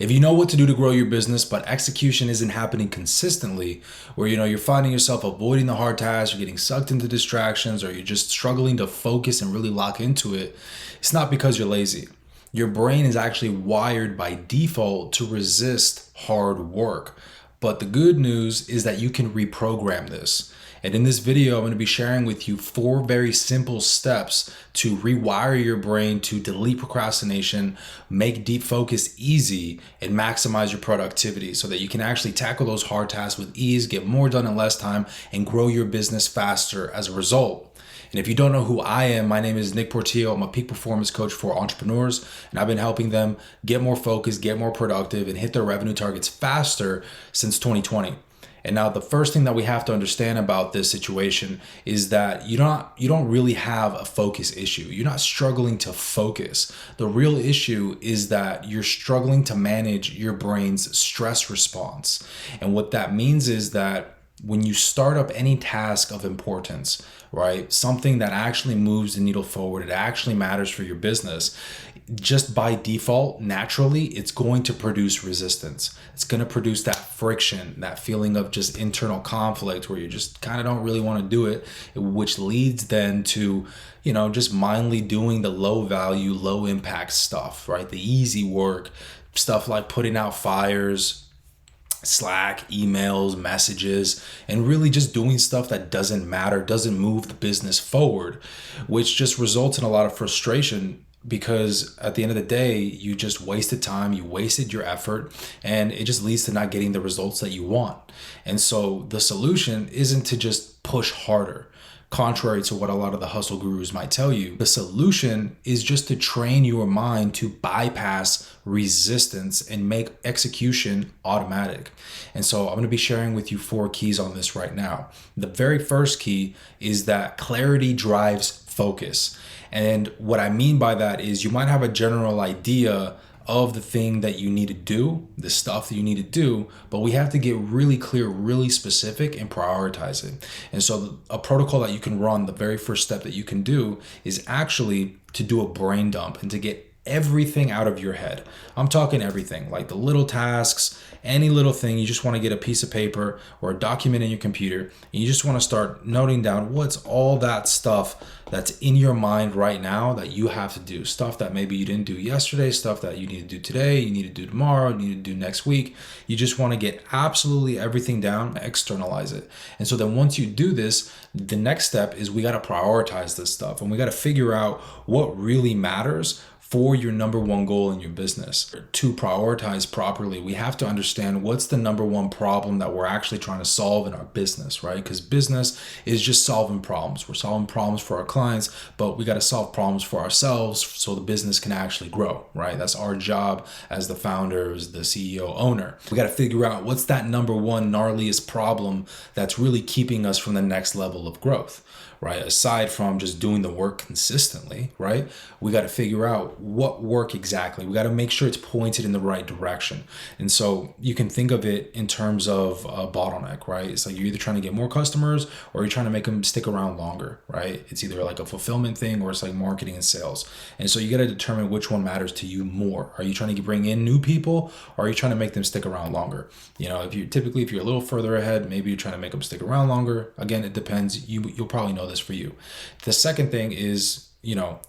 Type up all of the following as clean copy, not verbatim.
If you know what to do to grow your business, but execution isn't happening consistently, where you're finding yourself avoiding the hard tasks, you're getting sucked into distractions, or you're just struggling to focus and really lock into it, it's not because you're lazy. Your brain is actually wired by default to resist hard work. But the good news is that you can reprogram this. And in this video, I'm going to be sharing with you 4 very simple steps to rewire your brain to delete procrastination, make deep focus easy, and maximize your productivity so that you can actually tackle those hard tasks with ease, get more done in less time, and grow your business faster as a result. And if you don't know who I am, my name is Nick Portillo. I'm a peak performance coach for entrepreneurs, and I've been helping them get more focused, get more productive, and hit their revenue targets faster since 2020. And now the first thing that we have to understand about this situation is that you don't really have a focus issue. You're not struggling to focus. The real issue is that you're struggling to manage your brain's stress response. And what that means is that when you start up any task of importance, right, something that actually moves the needle forward, it actually matters for your business, just by default, naturally, it's going to produce resistance. It's going to produce that friction, that feeling of just internal conflict where you just kind of don't really want to do it, which leads then to, just mindly doing the low value, low impact stuff, right? The easy work, stuff like putting out fires, Slack, emails, messages, and really just doing stuff that doesn't matter, doesn't move the business forward, which just results in a lot of frustration because at the end of the day, you just wasted time, you wasted your effort, and it just leads to not getting the results that you want. And so the solution isn't to just push harder. Contrary to what a lot of the hustle gurus might tell you, the solution is just to train your mind to bypass resistance and make execution automatic. And so I'm going to be sharing with you 4 keys on this right now. The very first key is that clarity drives focus. And what I mean by that is you might have a general idea of the thing that you need to do, the stuff that you need to do, but we have to get really clear, really specific, and prioritize it. And so a protocol that you can run, the very first step that you can do is actually to do a brain dump and to get everything out of your head. I'm talking everything, like the little tasks, any little thing. You just want to get a piece of paper or a document in your computer, and you just want to start noting down what's all that stuff that's in your mind right now that you have to do. Stuff that maybe you didn't do yesterday, stuff that you need to do today, you need to do tomorrow, you need to do next week. You just want to get absolutely everything down, externalize it. And so then once you do this, the next step is we got to prioritize this stuff, and we got to figure out what really matters for your number one goal in your business. To prioritize properly, we have to understand what's the number one problem that we're actually trying to solve in our business, right? Because business is just solving problems. We're solving problems for our clients, but we got to solve problems for ourselves so the business can actually grow, right? That's our job as the founder, as the CEO, owner. We got to figure out what's that number one gnarliest problem that's really keeping us from the next level of growth, right? Aside from just doing the work consistently, right? We got to figure out what work exactly. We got to make sure it's pointed in the right direction. And so you can think of it in terms of a bottleneck, right? It's like you're either trying to get more customers or you're trying to make them stick around longer, right? It's either like a fulfillment thing or it's like marketing and sales. And so you got to determine which one matters to you more. Are you trying to bring in new people or are you trying to make them stick around longer? If you're a little further ahead, maybe you're trying to make them stick around longer. Again, it depends. You'll probably know this for you. The second thing is,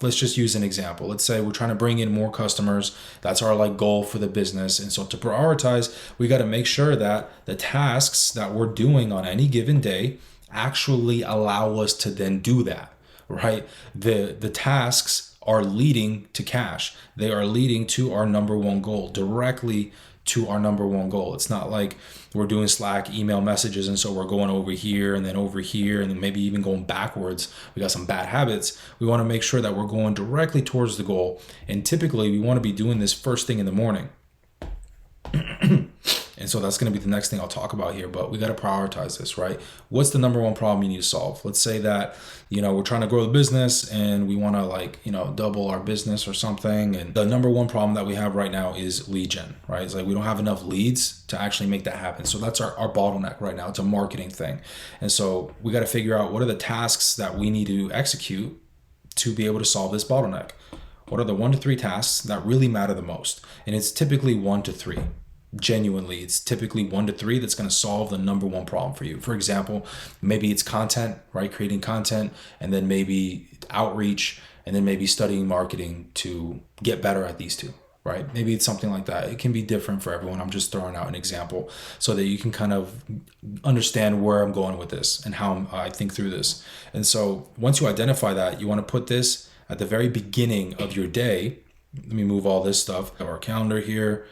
let's just use an example. Let's say we're trying to bring in more customers. That's our goal for the business. And so to prioritize, we got to make sure that the tasks that we're doing on any given day actually allow us to then do that, right? The tasks are leading to cash. They are leading to our number one goal, directly to our number one goal. It's not like we're doing Slack email messages and so we're going over here and then maybe even going backwards. We got some bad habits. We want to make sure that we're going directly towards the goal. And typically we want to be doing this first thing in the morning. And so that's going to be the next thing I'll talk about here, but we got to prioritize this, right? What's the number one problem you need to solve? Let's say that, we're trying to grow the business and we want to double our business or something. And the number one problem that we have right now is lead gen, right? It's like we don't have enough leads to actually make that happen. So that's our bottleneck right now. It's a marketing thing. And so we got to figure out what are the tasks that we need to execute to be able to solve this bottleneck. what are the 1 to 3 tasks that really matter the most? And it's typically 1 to 3. Genuinely, it's typically 1 to 3 that's going to solve the number one problem for you. For example, maybe it's content, right? Creating content, and then maybe outreach, and then maybe studying marketing to get better at these two, right? Maybe it's something like that. It can be different for everyone. I'm just throwing out an example so that you can kind of understand where I'm going with this and how I think through this. And so once you identify that, you want to put this at the very beginning of your day. Let me move all this stuff. Our calendar here.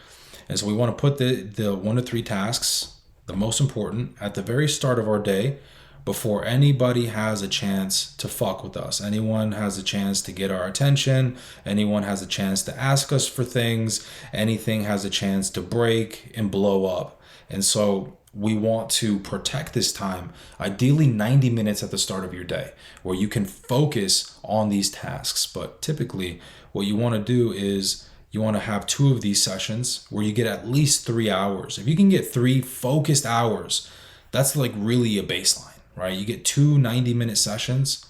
And so we want to put the 1 to 3 tasks, the most important, at the very start of our day before anybody has a chance to fuck with us. Anyone has a chance to get our attention. Anyone has a chance to ask us for things. Anything has a chance to break and blow up. And so we want to protect this time, ideally 90 minutes at the start of your day, where you can focus on these tasks. But typically what you want to do is you want to have 2 of these sessions where you get at least 3 hours. If you can get 3 focused hours, that's like really a baseline, right? You get 2 90-minute sessions,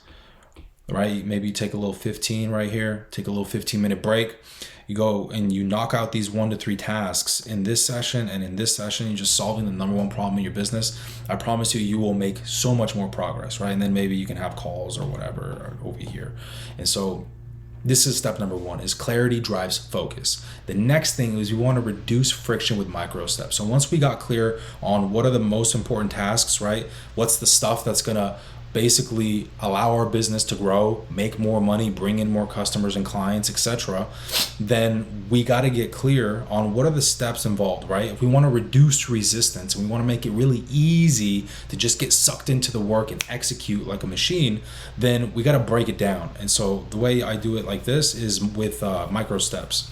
right? Maybe you take a little 15 right here, take a little 15-minute break. You go and you knock out these 1 to 3 tasks in this session and in this session. You're just solving the number one problem in your business. I promise you, you will make so much more progress, right? And then maybe you can have calls or whatever over here. And so this is step number 1, is clarity drives focus. The next thing is you want to reduce friction with micro steps. So once we got clear on what are the most important tasks, right? What's the stuff that's going to basically allow our business to grow, make more money, bring in more customers and clients, etc., then we got to get clear on what are the steps involved, right? If we want to reduce resistance and we want to make it really easy to just get sucked into the work and execute like a machine, then we got to break it down. And so the way I do it like this is with micro steps.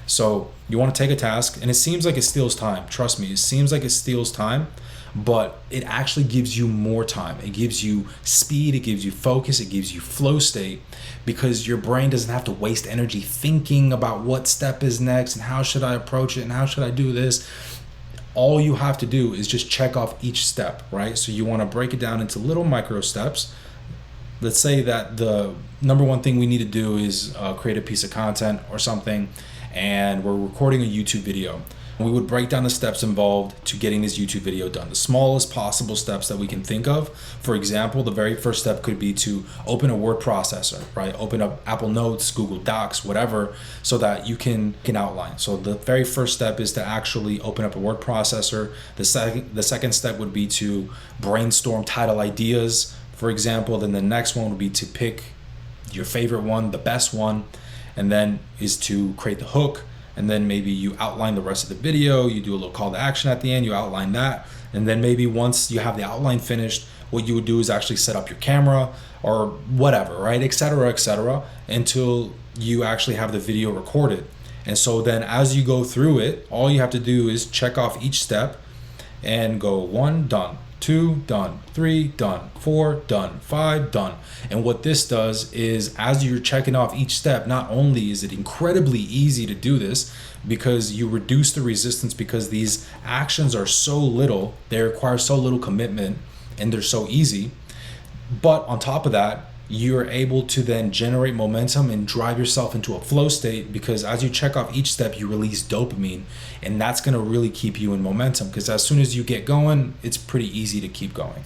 So you want to take a task, and it seems like it steals time. Trust me, it seems like it steals time, but it actually gives you more time. It gives you speed, it gives you focus, it gives you flow state, because your brain doesn't have to waste energy thinking about what step is next and how should I approach it and how should I do this. All you have to do is just check off each step, right? So you want to break it down into little micro steps. Let's say that the number one thing we need to do is create a piece of content or something, and we're recording a YouTube video. We would break down the steps involved to getting this YouTube video done, the smallest possible steps that we can think of. For example, the very first step could be to open a word processor, right? Open up Apple Notes, Google Docs, whatever, so that you can outline. So the very first step is to actually open up a word processor. The second step would be to brainstorm title ideas, for example. Then the next one would be to pick your favorite one, the best one, and then is to create the hook. And then maybe you outline the rest of the video, you do a little call to action at the end, you outline that. And then maybe once you have the outline finished, what you would do is actually set up your camera or whatever, right? Et cetera, until you actually have the video recorded. And so then as you go through it, all you have to do is check off each step and go 1, done. 2, done. 3, done. 4, done. 5, done. And what this does is, as you're checking off each step, not only is it incredibly easy to do this because you reduce the resistance, because these actions are so little, they require so little commitment, and they're so easy. But on top of that, you're able to then generate momentum and drive yourself into a flow state, because as you check off each step, you release dopamine, and that's going to really keep you in momentum, because as soon as you get going, it's pretty easy to keep going.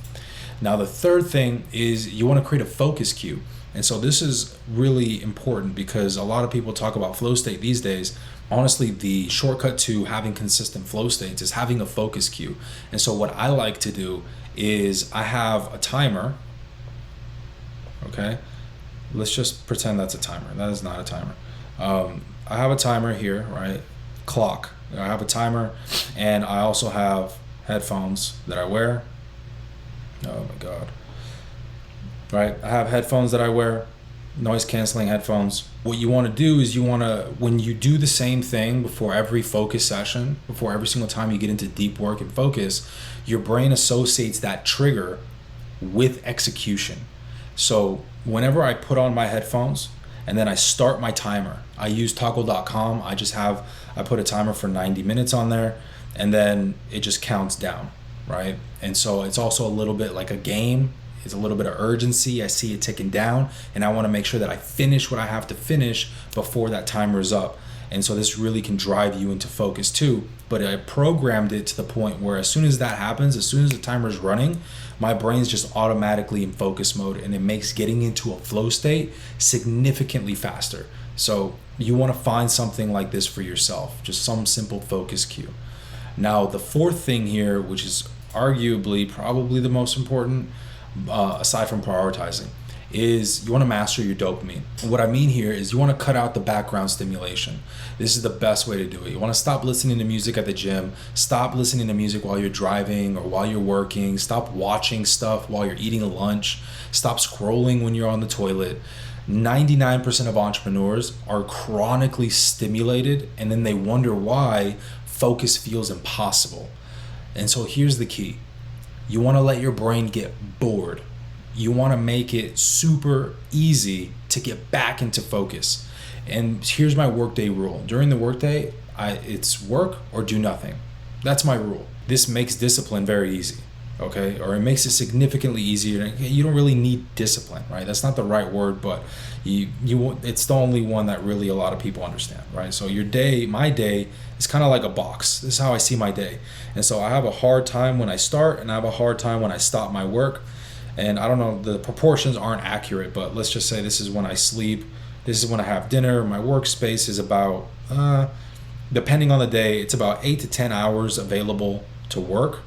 Now, the third thing is you want to create a focus cue. And so this is really important because a lot of people talk about flow state these days. Honestly, the shortcut to having consistent flow states is having a focus cue. And so what I like to do is I have a timer. Okay, let's just pretend that's a timer. That is not a timer. I have a timer here, right? Clock. I have a timer, and I also have headphones that I wear. Oh my God. Right, I have headphones that I wear, noise canceling headphones. What you want to do is when you do the same thing before every focus session, before every single time you get into deep work and focus, your brain associates that trigger with execution. So whenever I put on my headphones and then I start my timer, I use toggle.com. I put a timer for 90 minutes on there, and then it just counts down, right? And so it's also a little bit like a game. it's a little bit of urgency. I see it ticking down, and I want to make sure that I finish what I have to finish before that timer is up. And so this really can drive you into focus too. But I programmed it to the point where as soon as that happens, as soon as the timer is running, my brain's just automatically in focus mode, and it makes getting into a flow state significantly faster. So you want to find something like this for yourself, just some simple focus cue. Now, the fourth thing here, which is arguably probably the most important, aside from prioritizing, is you want to master your dopamine. And what I mean here is you want to cut out the background stimulation. This is the best way to do it. You want to stop listening to music at the gym, stop listening to music while you're driving or while you're working, stop watching stuff while you're eating lunch, stop scrolling when you're on the toilet. 99% of entrepreneurs are chronically stimulated, and then they wonder why focus feels impossible. And so here's the key. You want to let your brain get bored. You want to make it super easy to get back into focus. And here's my workday rule. During the workday, it's work or do nothing. That's my rule. This makes discipline very easy, okay? Or it makes it significantly easier. You don't really need discipline, right? That's not the right word, but it's the only one that really a lot of people understand, right? So my day is kind of like a box. This is how I see my day. And so I have a hard time when I start, and I have a hard time when I stop my work. And I don't know, the proportions aren't accurate, but let's just say this is when I sleep, this is when I have dinner. My workspace is about, depending on the day, it's about 8 to 10 hours available to work.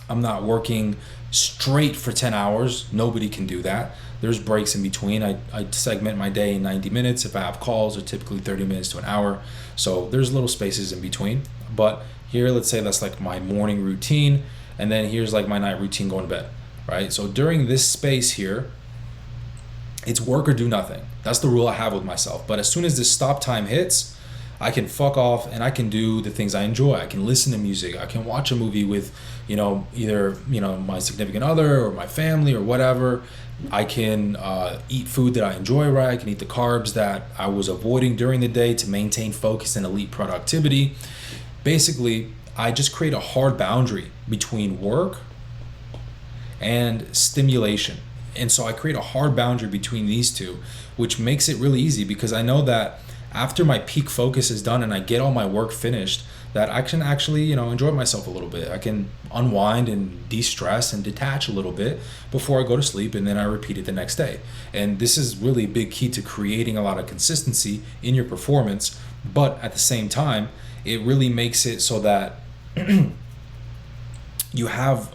I'm not working straight for 10 hours. Nobody can do that. There's breaks in between. I segment my day in 90 minutes. If I have calls, they're typically 30 minutes to an hour. So there's little spaces in between. But here, let's say that's like my morning routine. And then here's like my night routine going to bed. Right? So during this space here, it's work or do nothing. That's the rule I have with myself. But as soon as this stop time hits, I can fuck off and I can do the things I enjoy. I can listen to music. I can watch a movie with, either, my significant other or my family or whatever. I can eat food that I enjoy, right? I can eat the carbs that I was avoiding during the day to maintain focus and elite productivity. Basically, I just create a hard boundary between work and stimulation. And so I create a hard boundary between these two, which makes it really easy because I know that after my peak focus is done and I get all my work finished, that I can actually, enjoy myself a little bit. I can unwind and de-stress and detach a little bit before I go to sleep, and then I repeat it the next day. And this is really a big key to creating a lot of consistency in your performance, but at the same time, it really makes it so that you have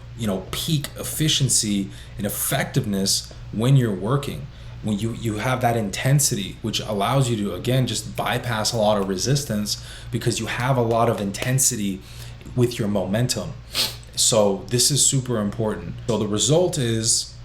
peak efficiency and effectiveness when you're working, when you have that intensity, which allows you to, again, just bypass a lot of resistance because you have a lot of intensity with your momentum. So this is super important. So the result is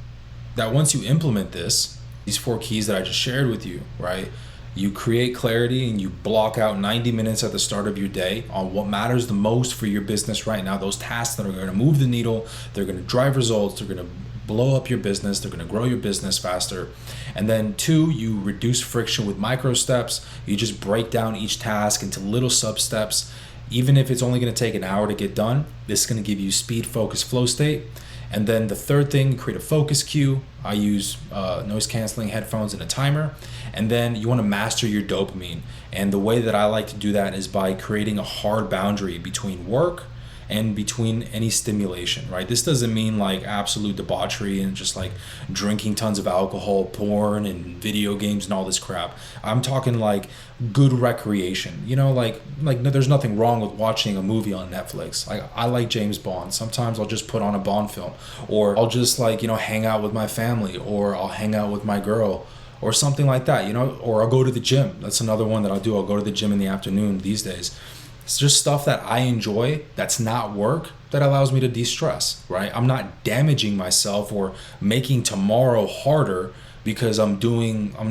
that once you implement these 4 keys that I just shared with you, right? You create clarity and you block out 90 minutes at the start of your day on what matters the most for your business right now. Those tasks that are going to move the needle, they're going to drive results, they're going to blow up your business, they're going to grow your business faster. And then 2, you reduce friction with micro steps. You just break down each task into little sub steps. Even if it's only going to take an hour to get done, this is going to give you speed, focus, flow state. And then the third thing, create a focus cue. I use noise canceling headphones and a timer. And then you want to master your dopamine. And the way that I like to do that is by creating a hard boundary between work and between any stimulation, right? This doesn't mean like absolute debauchery and just like drinking tons of alcohol, porn, and video games and all this crap. I'm talking like good recreation. Like no, there's nothing wrong with watching a movie on Netflix. Like I like James Bond. Sometimes I'll just put on a Bond film, or I'll just hang out with my family, or I'll hang out with my girl, or something like that, or I'll go to the gym. That's another one that I'll do. I'll go to the gym in the afternoon these days. It's just stuff that I enjoy that's not work that allows me to de-stress, right? I'm not damaging myself or making tomorrow harder because I'm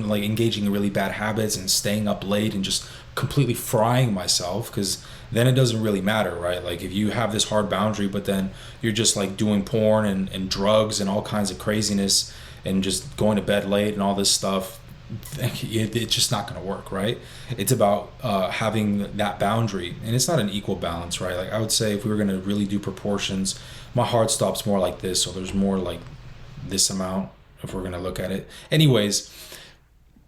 like engaging in really bad habits and staying up late and just completely frying myself, because then it doesn't really matter, right? Like if you have this hard boundary, but then you're just like doing porn and drugs and all kinds of craziness and just going to bed late and all this stuff, it's just not going to work, right? It's about having that boundary, and it's not an equal balance, right? Like I would say if we were going to really do proportions, my heart stops more like this, so there's more like this amount if we're going to look at it. Anyways,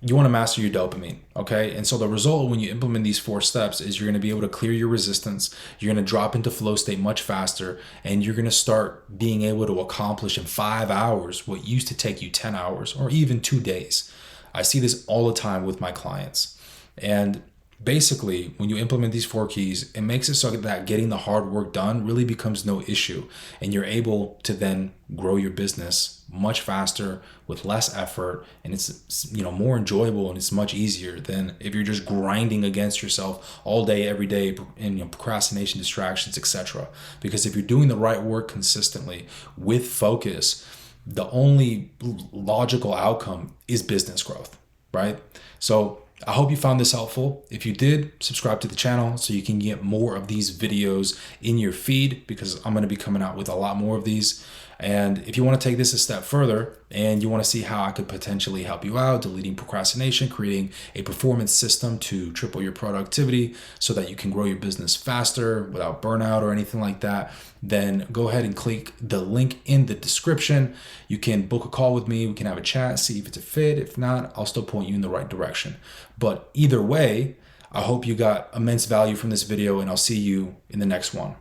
you want to master your dopamine, okay? And so the result when you implement these 4 steps is you're going to be able to clear your resistance, you're going to drop into flow state much faster, and you're going to start being able to accomplish in 5 hours what used to take you 10 hours or even 2 days. I see this all the time with my clients. And basically, when you implement these 4 keys, it makes it so that getting the hard work done really becomes no issue. And you're able to then grow your business much faster with less effort. And it's, more enjoyable, and it's much easier than if you're just grinding against yourself all day, every day, in procrastination, distractions, etc. Because if you're doing the right work consistently with focus, the only logical outcome is business growth, right? So I hope you found this helpful. If you did, subscribe to the channel so you can get more of these videos in your feed, because I'm going to be coming out with a lot more of these. And if you want to take this a step further and you want to see how I could potentially help you out, deleting procrastination, creating a performance system to triple your productivity so that you can grow your business faster without burnout or anything like that, then go ahead and click the link in the description. You can book a call with me. We can have a chat, see if it's a fit. If not, I'll still point you in the right direction. But either way, I hope you got immense value from this video, and I'll see you in the next one.